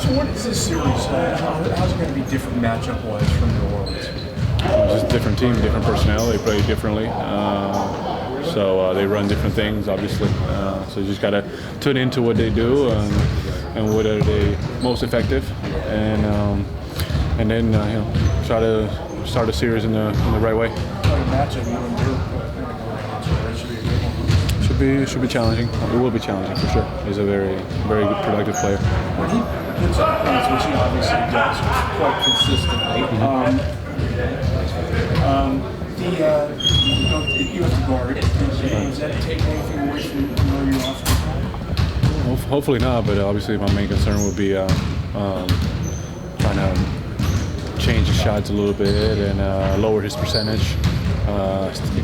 So what is this series? How's it going to be different matchup-wise from New Orleans? Just a different team, different personnel. They play differently. So they run different things, obviously. So you just got to tune into what they do and what are they most effective, and then try to start a series in the right way. Should be challenging. It will be challenging for sure. He's a very good, productive player. When he puts up points, which he obviously does quite consistently, you have to guard. Does that take anything away from where you're off? Hopefully not, but obviously my main concern would be trying to change his shots a little bit and lower his percentage.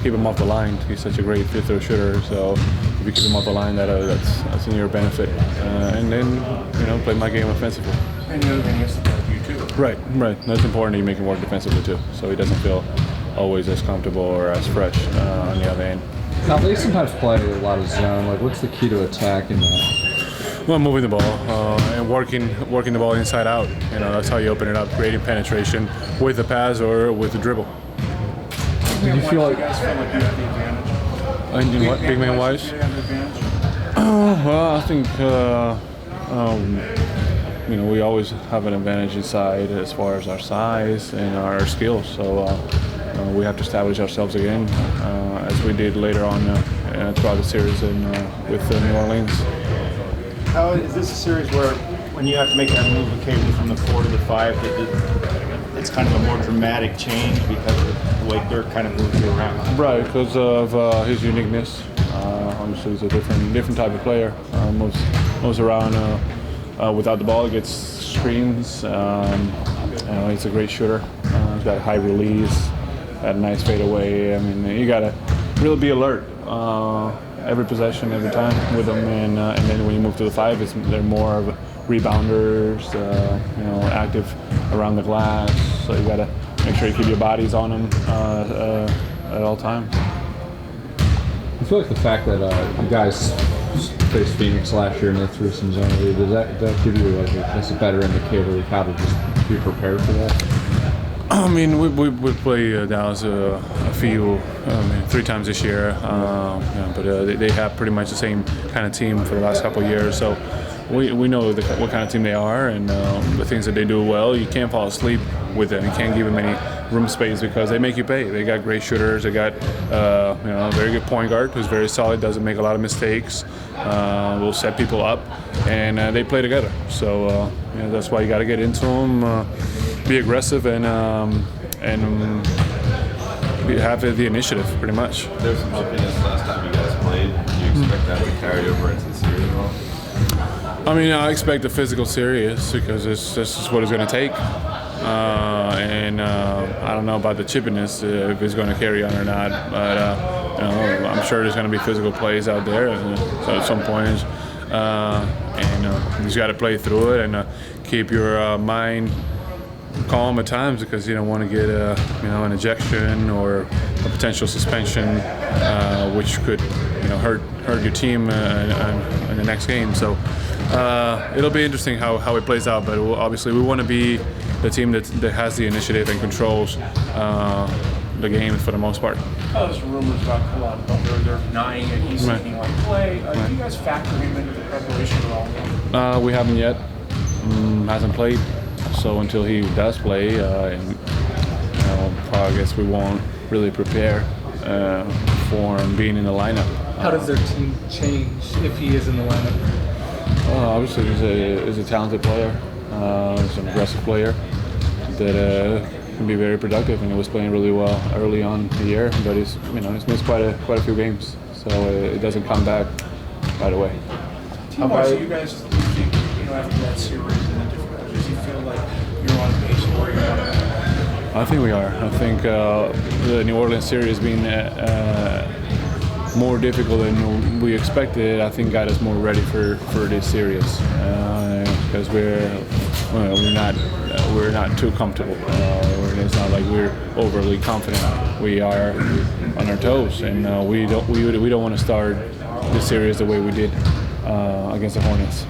Keep him off the line. He's such a great fifth-throw shooter, so if you keep him off the line, that's in your benefit. And then play my game offensively. And the other thing is to guard you too. Right. That's important that you make him work defensively too, so he doesn't feel always as comfortable or as fresh on the other end. Now they sometimes play a lot of zone. Like, what's the key to attacking that? Well, moving the ball and working the ball inside out. That's how you open it up, creating penetration with the pass or with the dribble. Do you feel like you guys feel like you have the advantage? In what, big man wise? Do you have the advantage? Well, I think we always have an advantage inside as far as our size and our skills. So we have to establish ourselves again, as we did later on throughout the series with New Orleans. How is this a series where, when you have to make that move with Cable from the 4 to the 5, it's kind of a more dramatic change because of the way Dirk kind of moves you around? Right, because of his uniqueness. Obviously, he's a different type of player. Moves around without the ball, gets screens. He's a great shooter. He's got high release, got a nice fadeaway. I mean, you gotta really be alert every possession, every time with them. And then when you move to the 5, they're more of rebounders, active around the glass. So you gotta make sure you keep your bodies on them at all times. I feel like the fact that you guys faced Phoenix last year and they threw some zone lead, does that give you a better indicator of how to just be prepared for that? I mean, we play Dallas a few, 3 times this year, but they have pretty much the same kind of team for the last couple of years. So we know what kind of team they are and the things that they do well. You can't fall asleep with them. You can't give them any room space because they make you pay. They got great shooters. They got a very good point guard who's very solid, doesn't make a lot of mistakes, will set people up, and they play together. So that's why you got to get into them, be aggressive, and have the initiative, pretty much. There was some chippiness last time you guys played. Do you expect that to carry over into the series at all? I mean, I expect a physical series because this is what it's going to take. And I don't know about the chippiness, if it's going to carry on or not. But I'm sure there's going to be physical plays out there at some point. And you just got to play through it and keep your mind calm at times because you don't want to get an ejection or a potential suspension, which could hurt your team in the next game. So it'll be interesting how it plays out. But obviously we want to be the team that has the initiative and controls the game for the most part. There's rumors about Kalani Butler. They're denying it. He's saying he won't play. Do you guys factor him into the preparation at all? We haven't yet. Hasn't played. So until he does play, I guess we won't really prepare for him being in the lineup. How does their team change if he is in the lineup? Obviously, he's a talented player. He's an aggressive player that can be very productive, and he was playing really well early on the year. But he's missed quite a few games, so it doesn't come back right away. Team-wise, you guys think after that series and the difficulties, you feel like you're on pace where you want to be? I think we are. I think the New Orleans series being more difficult than we expected, I think got us more ready for this series because we're not too comfortable. It's not like we're overly confident. We are on our toes, and we don't want to start the series the way we did against the Hornets.